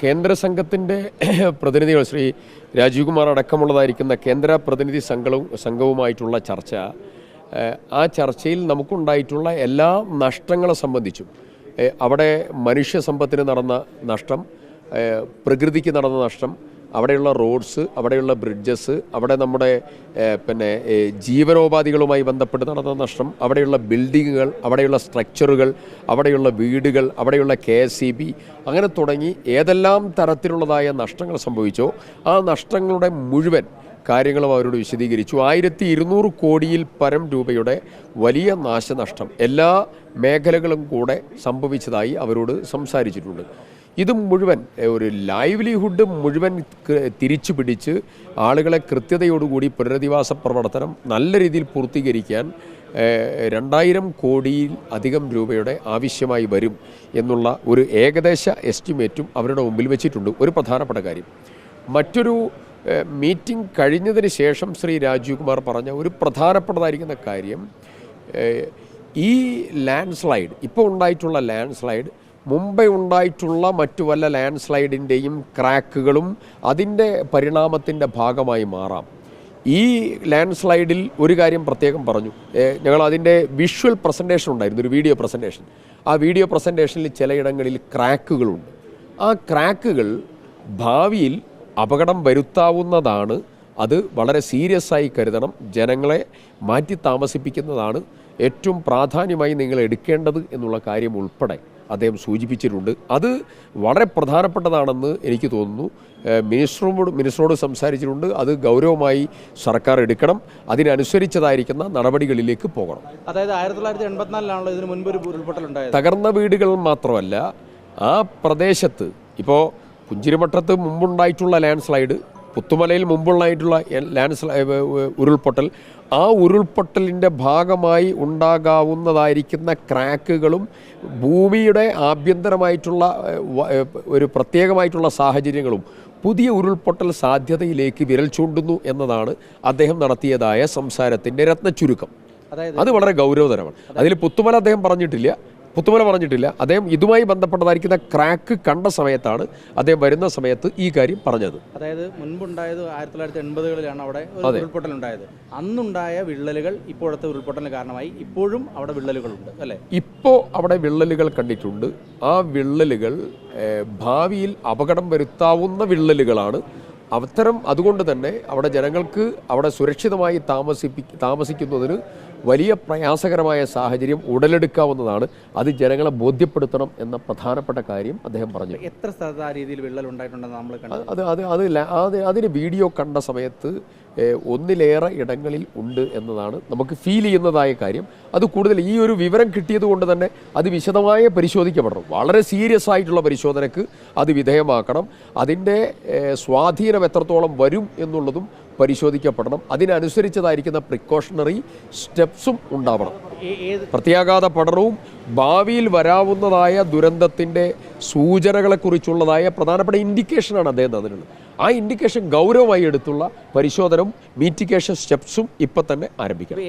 കേന്ദ്ര സംഘത്തിൻ്റെ പ്രതിനിധികൾ ശ്രീ രാജീവ് കുമാർ അടക്കമുള്ളതായിരിക്കുന്ന കേന്ദ്ര പ്രതിനിധി സംഘവുമായിട്ടുള്ള ചർച്ച, ആ ചർച്ചയിൽ നമുക്കുണ്ടായിട്ടുള്ള എല്ലാ നഷ്ടങ്ങളെ സംബന്ധിച്ചും, അവിടെ മനുഷ്യ സമ്പത്തിന് നടന്ന നഷ്ടം, പ്രകൃതിക്ക് നടന്ന നഷ്ടം, അവിടെയുള്ള റോഡ്സ്, അവിടെയുള്ള ബ്രിഡ്ജസ്, അവിടെ നമ്മുടെ ജീവനോപാധികളുമായി ബന്ധപ്പെട്ട് നടന്ന നഷ്ടം, അവിടെയുള്ള ബിൽഡിങ്ങുകൾ, അവിടെയുള്ള സ്ട്രക്ചറുകൾ, അവിടെയുള്ള വീടുകൾ, അവിടെയുള്ള KSEB, അങ്ങനെ തുടങ്ങി ഏതെല്ലാം തരത്തിലുള്ളതായ നഷ്ടങ്ങൾ സംഭവിച്ചോ ആ നഷ്ടങ്ങളുടെ മുഴുവൻ കാര്യങ്ങളും അവരോട് വിശദീകരിച്ചു. 1200 കോടിയിൽ പരം രൂപയുടെ വലിയ നാശനഷ്ടം എല്ലാ മേഖലകളും കൂടെ സംഭവിച്ചതായി അവരോട് സംസാരിച്ചിട്ടുണ്ട്. ഇത് മുഴുവൻ ഒരു ലൈവ്ലിഹുഡ് മുഴുവൻ തിരിച്ചു പിടിച്ച് ആളുകളെ കൃത്യതയോടുകൂടി പുനരധിവാസ പ്രവർത്തനം നല്ല രീതിയിൽ പൂർത്തീകരിക്കാൻ 2000 കോടിയിൽ അധികം രൂപയുടെ ആവശ്യമായി വരും എന്നുള്ള ഒരു ഏകദേശ എസ്റ്റിമേറ്റും അവരുടെ മുമ്പിൽ വെച്ചിട്ടുണ്ട്. ഒരു പ്രധാനപ്പെട്ട കാര്യം, മറ്റൊരു മീറ്റിംഗ് കഴിഞ്ഞതിന് ശേഷം ശ്രീ രാജീവ് കുമാർ പറഞ്ഞ ഒരു പ്രധാനപ്പെട്ടതായിരിക്കുന്ന കാര്യം, ഈ ലാൻഡ് സ്ലൈഡ്, ഇപ്പോൾ ഉണ്ടായിട്ടുള്ള ലാൻഡ് സ്ലൈഡ് മുമ്പേ ഉണ്ടായിട്ടുള്ള മറ്റു വല്ല ലാൻഡ് സ്ലൈഡിൻ്റെയും ക്രാക്കുകളും അതിൻ്റെ പരിണാമത്തിൻ്റെ ഭാഗമായി മാറാം. ഈ ലാൻഡ് സ്ലൈഡിൽ ഒരു കാര്യം പ്രത്യേകം പറഞ്ഞു, ഞങ്ങൾ അതിൻ്റെ വിഷ്വൽ പ്രസൻറ്റേഷൻ ഉണ്ടായിരുന്നു, ഒരു വീഡിയോ പ്രസൻറ്റേഷൻ. ആ വീഡിയോ പ്രസൻറ്റേഷനിൽ ചിലയിടങ്ങളിൽ ക്രാക്കുകളുണ്ട്. ആ ക്രാക്കുകൾ ഭാവിയിൽ അപകടം വരുത്താവുന്നതാണ്. അത് വളരെ സീരിയസ് ആയി കരുതണം. ജനങ്ങളെ മാറ്റി താമസിപ്പിക്കുന്നതാണ് ഏറ്റവും പ്രാധാന്യമായി നിങ്ങൾ എടുക്കേണ്ടത് എന്നുള്ള കാര്യം ഉൾപ്പെടെ അദ്ദേഹം സൂചിപ്പിച്ചിട്ടുണ്ട്. അത് വളരെ പ്രധാനപ്പെട്ടതാണെന്ന് എനിക്ക് തോന്നുന്നു. മിനിസ്റ്ററോട് സംസാരിച്ചിട്ടുണ്ട്. അത് ഗൗരവമായി സർക്കാർ എടുക്കണം. അതിനനുസരിച്ചതായിരിക്കുന്ന നടപടികളിലേക്ക് പോകണം. അതായത് 1984 ഇതിന് മുൻപ് ഒരു ഉരുൾപൊട്ടലുണ്ടായത്. തകർന്ന വീടുകൾ മാത്രമല്ല, ആ പ്രദേശത്ത് ഇപ്പോൾ പുഞ്ചിരിമട്ടത്ത് മുമ്പുണ്ടായിട്ടുള്ള ലാൻഡ് സ്ലൈഡ്, പുത്തുമലയിൽ മുമ്പുണ്ടായിട്ടുള്ള ഉരുൾപൊട്ടൽ, ആ ഉരുൾപൊട്ടലിൻ്റെ ഭാഗമായി ഉണ്ടാകാവുന്നതായിരിക്കുന്ന ക്രാക്കുകളും ഭൂമിയുടെ ആഭ്യന്തരമായിട്ടുള്ള ഒരു പ്രത്യേകമായിട്ടുള്ള സാഹചര്യങ്ങളും പുതിയ ഉരുൾപൊട്ടൽ സാധ്യതയിലേക്ക് വിരൽ ചൂണ്ടുന്നു എന്നതാണ് അദ്ദേഹം നടത്തിയതായ സംസാരത്തിൻ്റെ രത്നച്ചുരുക്കം. അത് വളരെ ഗൗരവതരമാണ്. അതിൽ പുത്തുമല അദ്ദേഹം പറഞ്ഞിട്ടില്ല. അദ്ദേഹം ഇതുമായി ബന്ധപ്പെട്ടതായിരിക്കുന്ന ക്രാക്ക് കണ്ട സമയത്താണ് അദ്ദേഹം വരുന്ന സമയത്ത് ഈ കാര്യം പറഞ്ഞത്. അതായത് മുൻപുണ്ടായത് 1980-കളിലാണ് അവിടെ ഉരുൾപൊട്ടൽ ഉണ്ടായത്. അന്നുണ്ടായ വിള്ളലുകൾ ഇപ്പോഴത്തെ ഉരുൾപൊട്ടലിന് കാരണമായി. ഇപ്പോഴും അവിടെ വിള്ളലുകളുണ്ട് അല്ലേ? ഇപ്പോൾ അവിടെ വിള്ളലുകൾ കണ്ടിട്ടുണ്ട്. ആ വിള്ളലുകൾ ഭാവിയിൽ അപകടം വരുത്താവുന്ന വിള്ളലുകളാണ്. അതുകൊണ്ട് തന്നെ അവിടെ ജനങ്ങൾക്ക് അവിടെ സുരക്ഷിതമായി താമസിക്കുന്നതിന് വലിയ പ്രയാസകരമായ സാഹചര്യം ഉടലെടുക്കാവുന്നതാണ്. അത് ജനങ്ങളെ ബോധ്യപ്പെടുത്തണം എന്ന പ്രധാനപ്പെട്ട കാര്യം അദ്ദേഹം പറഞ്ഞു. എത്ര സ്ഥലത്ത് ആ രീതിയിൽ വിള്ളൽ ഉണ്ടായിട്ടുണ്ടെന്ന് നമ്മൾ കണ്ടു. അതിന് വീഡിയോ കണ്ട സമയത്ത് ഒന്നിലേറെ ഇടങ്ങളിൽ ഉണ്ട് എന്നതാണ് നമുക്ക് ഫീൽ ചെയ്യുന്നതായ കാര്യം. അത് കൂടുതൽ ഈ ഒരു വിവരം കിട്ടിയത് കൊണ്ട് തന്നെ അത് വിശദമായി പരിശോധിക്കപ്പെടണം. വളരെ സീരിയസ് ആയിട്ടുള്ള പരിശോധനയ്ക്ക് അത് വിധേയമാക്കണം. അതിൻ്റെ സ്വാധീനം എത്രത്തോളം വരും എന്നുള്ളതും പരിശോധിക്കപ്പെടണം. അതിനനുസരിച്ചതായിരിക്കുന്ന പ്രിക്കോഷണറി സ്റ്റെപ്സും ഉണ്ടാവണം. പ്രത്യാഘാത പഠനവും ഭാവിയിൽ വരാവുന്നതായ ദുരന്തത്തിൻ്റെ സൂചനകളെക്കുറിച്ചുള്ളതായ പ്രധാനപ്പെട്ട ഇൻഡിക്കേഷനാണ് അദ്ദേഹം തന്നിട്ടുള്ളത്. ആ ഇൻഡിക്കേഷൻ ഗൗരവമായി എടുത്തുള്ള പരിശോധനവും മീറ്റിഗേഷൻ സ്റ്റെപ്സും ഇപ്പം തന്നെ ആരംഭിക്കണം.